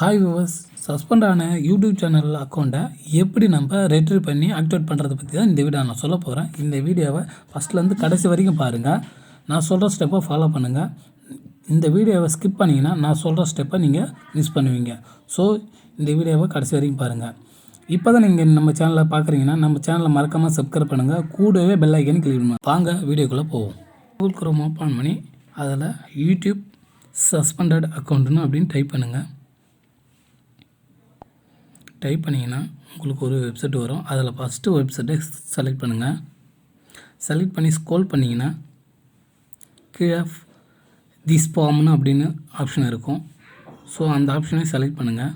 Hi viewers, suspend ஆன YouTube channel அக்கௌண்ட்டை எப்படி நம்ம ரெட்ரீவ் பண்ணி ஆக்டிவேட் பண்ணுறதை பற்றி தான் இந்த வீடியோ நான் சொல்ல போகிறேன். இந்த வீடியோவை ஃபஸ்ட்லேருந்து கடைசி வரைக்கும் பாருங்கள். நான் சொல்கிற ஸ்டெப்பை ஃபாலோ பண்ணுங்கள். இந்த வீடியோவை ஸ்கிப் பண்ணிங்கன்னா நான் சொல்கிற ஸ்டெப்பை நீங்கள் மிஸ் பண்ணுவீங்க. ஸோ இந்த வீடியோவை கடைசி வரைக்கும் பாருங்கள். இப்போ தான் நீங்கள் நம்ம சேனலை பார்க்குறீங்கன்னா நம்ம சேனலை மறக்காமல் சப்ஸ்கிரைப் பண்ணுங்கள். கூடவே பெல் ஐக்கன் கிளிக் பண்ணுங்கள். வாங்க வீடியோக்குள்ளே போவோம். கூகுள் குரோம் ஓப்பன் பண்ணி அதில் யூடியூப் சஸ்பெண்டட் அக்கௌண்ட்டுன்னு அப்படின்னு டைப் பண்ணுங்கள். டைப் பண்ணிங்கன்னா உங்களுக்கு ஒரு வெப்சைட் வரும். அதில் ஃபஸ்ட்டு வெப்சைட்டை செலக்ட் பண்ணுங்கள். செலக்ட் பண்ணி ஸ்க்ரோல் பண்ணிங்கன்னா கீழே திஸ் ஃபார்ம்னு அப்படின்னு ஆப்ஷன் இருக்கும். ஸோ அந்த ஆப்ஷனை செலக்ட் பண்ணுங்கள்.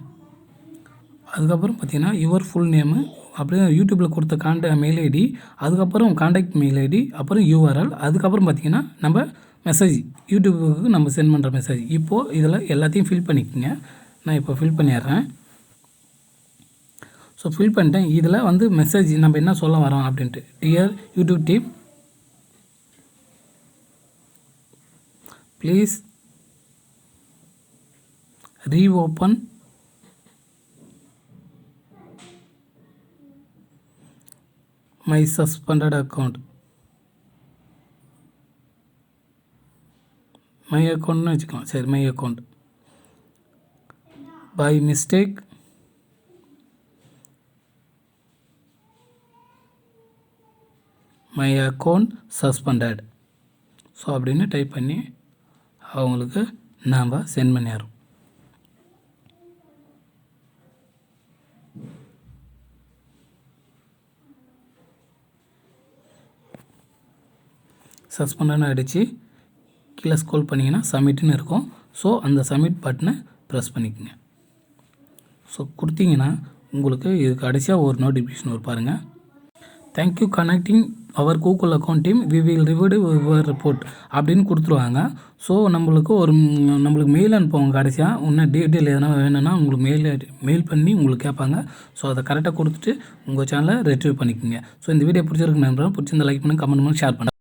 அதுக்கப்புறம் பார்த்திங்கன்னா யுவர் ஃபுல் நேமு, அப்படியே யூடியூப்பில் கொடுத்த மெயில் ஐடி, அதுக்கப்புறம் காண்டாக்ட் மெயில் ஐடி, அப்புறம் யூஆர்எல், அதுக்கப்புறம் பார்த்திங்கன்னா நம்ம மெசேஜ் யூடியூபுக்கு நம்ம சென்ட் பண்ணுற மெசேஜ். இப்போது இதில் எல்லாத்தையும் ஃபில் பண்ணிக்கோங்க. நான் இப்போ ஃபில் பண்ணிடுறேன். ஸோ ஃபில் பண்ணிட்டேன். இதில் மெசேஜ் நம்ம என்ன சொல்ல வரோம் அப்படின்ட்டு, dear YouTube team, please reopen my suspended account. My அக்கௌண்ட்னு வச்சுக்கலாம். சரி, my account by mistake my account suspended. So அப்படின்னு டைப் பண்ணி அவங்களுக்கு நாம் சென்ட் பண்ணிடுறோம். சஸ்பெண்டட்னு அடித்து கீழே ஸ்க்ரோல் பண்ணிங்கன்னா சப்மிட்னு இருக்கும். ஸோ அந்த சப்மிட் பட்டனை ப்ரெஸ் பண்ணிக்கோங்க. ஸோ கொடுத்தீங்கன்னா உங்களுக்கு இதுக்கு கடைசியாக ஒரு நோட்டிஃபிகேஷன் வரும் பாருங்கள். Thank you connecting our Google account team, we will revert your report அப்படின்னு கொடுத்துருவாங்க. ஸோ நம்மளுக்கு மெயில் அனுப்புவாங்க. கடைசியாக இன்னும் டீட்டெயில் எதனா வேணும்னா உங்களுக்கு மெயில் பண்ணி உங்களுக்கு கேட்பாங்க. ஸோ அதை கரெக்டாக கொடுத்துட்டு உங்கள் சேனலை ரெட்ரீவ் பண்ணிக்கோங்க. ஸோ இந்த வீடியோ பிடிச்சிருக்கு நண்பர்கள், பிடிச்சிருந்த லைக் பண்ணுங்கள், கமெண்ட் பண்ணி ஷேர் பண்ணுங்கள்.